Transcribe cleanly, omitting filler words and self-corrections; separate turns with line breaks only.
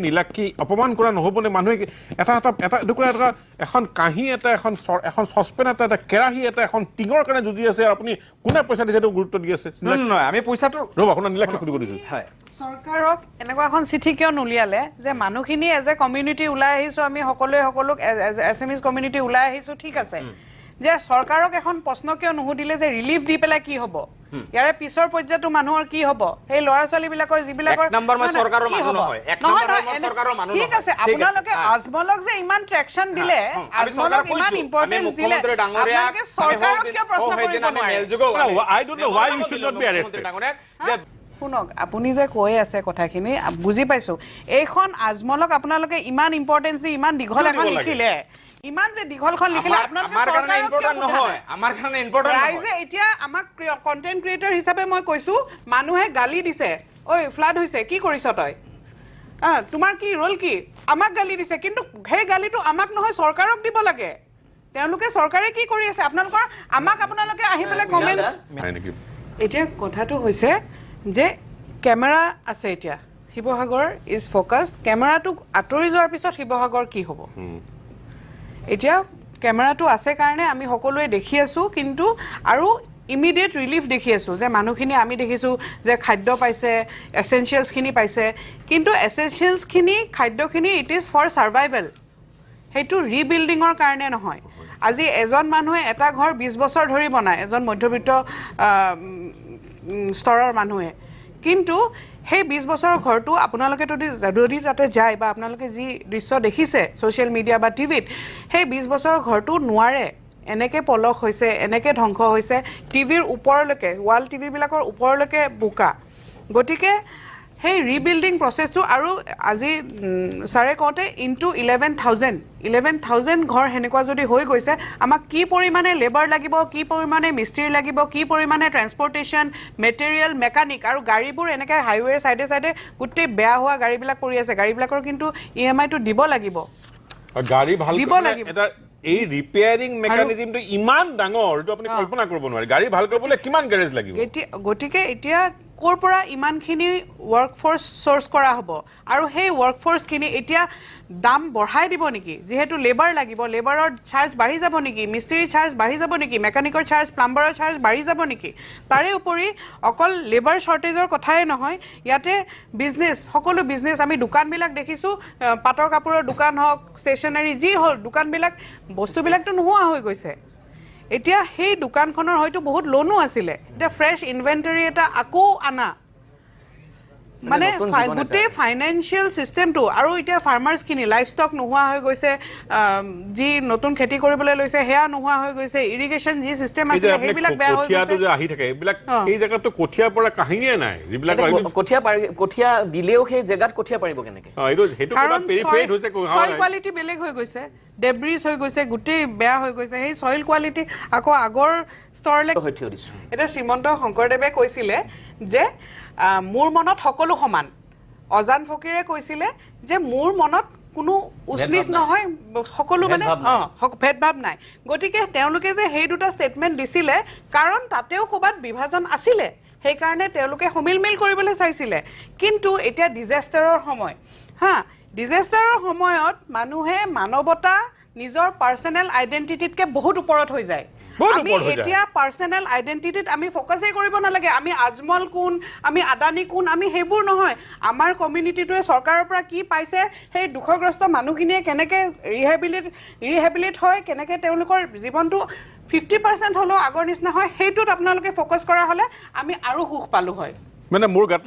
নীলাক্ষী অপমান কৰা নহ'বনে মানুহে এটা এখন কাঁহী এখন চচপেন এটা কেৰাহী এখন টিঙৰ কাৰণে যুঁজি আছে আপুনি কোনে পইচা দিছে সেইটো গুৰুত্ব দি আছে
নহয় আমি পইচাটো
ৰ'ব আপোনাৰ নীলাক্ষী সুধিব দিছোঁ
হয়
চৰকাৰক এনেকুৱা এখন চিঠি কিয় নুলিয়ালে যে মানুহখিনি এজ এ কমিউনিটি ওলাই আহিছোঁ আমি সকলোক এছএমইজ কমিউনিটি ওলাই আহিছোঁ ঠিক আছে যে চৰকাৰক এখন প্ৰশ্ন কিয় নুসুধিলে যে ৰিলিফ দি পেলাই কি হ'ব ইয়াৰে পিছৰ পৰ্যায়টো মানুহৰ কি হ'ব সেই ল'ৰা ছোৱালীবিলাকৰ যিবিলাকৰ
এক নম্বৰ মই চৰকাৰৰ মানুহ নহয় এক নম্বৰ মই চৰকাৰৰ মানুহ
ঠিক আছে আপোনালোকে আজমলক যে ইমান ট্ৰেকচন দিলে আজমলক ইমান ইম্পৰ্টেন্স দিলে আপোনালোকে চৰকাৰক কিয় প্ৰশ্ন কৰিব নোৱাৰে
I don't know why you should not be arrested
শুনক আপুনি যে কৈ আছে কথাখিনি বুজি পাইছো এইখন আজমলক আপোনালোকে ইমান ইম্পৰ্টেন্স দি ইমান দীঘল এখন লিখিলে ইমান যে দীঘলখন লিখিলে আপোনালোকে
আমাৰ কাৰণে ইম্পৰ্টেন্ট নহয় আমাৰ কাৰণে ইম্পৰ্টেন্ট নহয়
ৰাইজে এতিয়া আমাক কন্টেন্ট ক্ৰিয়েটৰ হিচাপে মই কৈছো মানুহে গালি দিছে ঐ ফ্লাড হৈছে কি কৰিছ তই তোমাৰ কি ৰোল কি আমাক গালি দিছে কিন্তু সেই গালিটো আমাক নহয় চৰকাৰক দিব লাগে তেওঁলোকে চৰকাৰে কি কৰি আছে আপোনালোকে আহি পেলাই কমেন্ট এতিয়া কথাটো হৈছে যে কেমেৰা আছে এতিয়া শিৱসাগৰ ইজ ফ'কাছ কেমেৰাটো আঁতৰি যোৱাৰ পিছত শিৱসাগৰ কি হ'ব এতিয়া কেমেৰাটো আছে কাৰণে আমি সকলোৱে দেখি আছোঁ কিন্তু আৰু ইমিডিয়েট ৰিলিফ দেখি আছোঁ যে মানুহখিনি আমি দেখিছোঁ যে খাদ্য পাইছে এছেঞ্চিয়েলছখিনি পাইছে কিন্তু এছেঞ্চিয়েলছখিনি খাদ্যখিনি ইট ইজ ফৰ ছাৰ্ভাইভেল সেইটো ৰিবিল্ডিঙৰ কাৰণে নহয় আজি এজন মানুহে এটা ঘৰ 20 বছৰ ধৰি বনায় এজন মধ্যবিত্ত স্তৰৰ মানুহে কিন্তু সেই 20 বছৰৰ ঘৰটো আপোনালোকে যদি তাতে যায় বা আপোনালোকে যি দৃশ্য দেখিছে ছ'চিয়েল মিডিয়া বা টিভিত সেই 20 বছৰৰ ঘৰটো নোৱাৰে এনেকৈ পলস হৈছে এনেকৈ ধ্বংস হৈছে টিভিৰ ওপৰলৈকে ৱাল টিভিবিলাকৰ ওপৰলৈকে বোকা গতিকে সেই ৰিবিল্ডিং প্ৰচেছটো আৰু আজি ছাৰে কওঁতে ইনটু 11,000 ঘৰ সেনেকুৱা যদি হৈ গৈছে আমাক কি পৰিমাণে লেবাৰ লাগিব কি পৰিমাণে মিস্ত্ৰী লাগিব কি পৰিমাণে ট্ৰেন্সপৰ্টেশ্যন মেটেৰিয়েল মেকানিক আৰু গাড়ীবোৰ এনেকৈ হাইৱেৰ চাইডে চাইডে গোটেই বেয়া হোৱা গাড়ীবিলাক পৰি আছে গাড়ীবিলাকৰ কিন্তু EMI-টো দিব লাগিব
গাড়ী ভাল এটা এই ৰিপেয়াৰিং মেকানিজমটো ইমান ডাঙৰ এইটো আপুনি কল্পনা কৰিব নোৱাৰে গাড়ী ভাল কৰিবলৈ কিমান গেৰেজ লাগিব
গতিকে এতিয়া ক'ৰ পৰা ইমানখিনি ৱৰ্ক ফ'ৰ্চ চ'ৰ্চ কৰা হ'ব আৰু সেই ৱৰ্ক ফ'ৰ্চখিনি এতিয়া দাম বঢ়াই দিব নেকি যিহেতু লেবাৰ লাগিব লেবাৰৰ চাৰ্জ বাঢ়ি যাব নেকি মিস্ত্ৰীৰ চাৰ্জ বাঢ়ি যাব নেকি মেকানিকৰ চাৰ্জ প্লাম্বাৰৰ চাৰ্জ বাঢ়ি যাব নেকি তাৰে উপৰি অকল লেবাৰ শ্বৰ্টেজৰ কথাই নহয় ইয়াতে বিজনেছ সকলো বিজনেছ আমি দোকানবিলাক দেখিছোঁ পাটৰ কাপোৰৰ দোকান হওক ষ্টেচনাৰী যি হ'ল দোকানবিলাক বস্তুবিলাকতো নোহোৱা হৈ গৈছে এতিয়া সেই দোকানখনৰ হয়তো বহুত লোনো আছিলে এতিয়া ফ্ৰেছ ইনভেণ্টৰী এটা আকৌ আনা মানে গোটেই ফাইনেন্সিয়েল চিষ্টেমটো আৰু এতিয়া ফাৰ্মাৰ্ছখিনি লাইফ ষ্টক নোহোৱা হৈ গৈছে যি নতুন খেতি কৰিবলৈ লৈছে সেয়া নোহোৱা হৈ গৈছে ইৰিগেশ্যন যি চিষ্টেম আছিলে সেইবিলাক বেয়া হৈ গৈছে
আহি থাকে এইবিলাক সেই জেগাতো কঠীয়াৰ পৰা কাহিনীয়ে নাই যিবিলাক
কঠীয়া দিলেও সেই জেগাত কঠীয়া পাৰিব কেনেকৈ
সইল কোৱালিটি বেলেগ হৈ গৈছে ডেব্ৰিজ হৈ গৈছে গোটেই বেয়া হৈ গৈছে সেই সইল কোৱালিটি আকৌ আগৰ স্তৰলৈ এটা শ্ৰীমন্ত শংকৰদেৱে কৈছিলে যে মোৰ মনত সকলো সমান অজান ফকীৰে কৈছিলে যে মোৰ মনত কোনো উচনিচ নহয় সকলো মানে ভেদভাৱ নাই গতিকে তেওঁলোকে যে সেই দুটা ষ্টেটমেণ্ট দিছিলে কাৰণ তাতেও ক'ৰবাত বিভাজন আছিলে সেইকাৰণে তেওঁলোকে সমিলমিল কৰিবলৈ চাইছিলে কিন্তু এতিয়া ডিজাষ্টাৰৰ সময় ডিজাষ্টাৰৰ সময়ত মানুহে মানৱতা নিজৰ পাৰ্চনেল আইডেণ্টিটিতকৈ বহুত ওপৰত হৈ যায় আমি এতিয়া পাৰ্চনেল আইডেণ্টিটিত আমি ফ'কাছেই কৰিব নালাগে আমি আজমল কোন আমি আদানী কোন আমি সেইবোৰ নহয় আমাৰ কমিউনিটিটোৱে চৰকাৰৰ পৰা কি পাইছে সেই দুখগ্ৰস্ত মানুহখিনিয়ে কেনেকৈ ৰিহেবিলিট হয় কেনেকৈ তেওঁলোকৰ জীৱনটো 50% হ'লেও আগৰ নিচিনা হয় সেইটোত আপোনালোকে ফ'কাছ কৰা হ'লে আমি আৰু সুখ পালোঁ হয়
মানে মোৰ গাত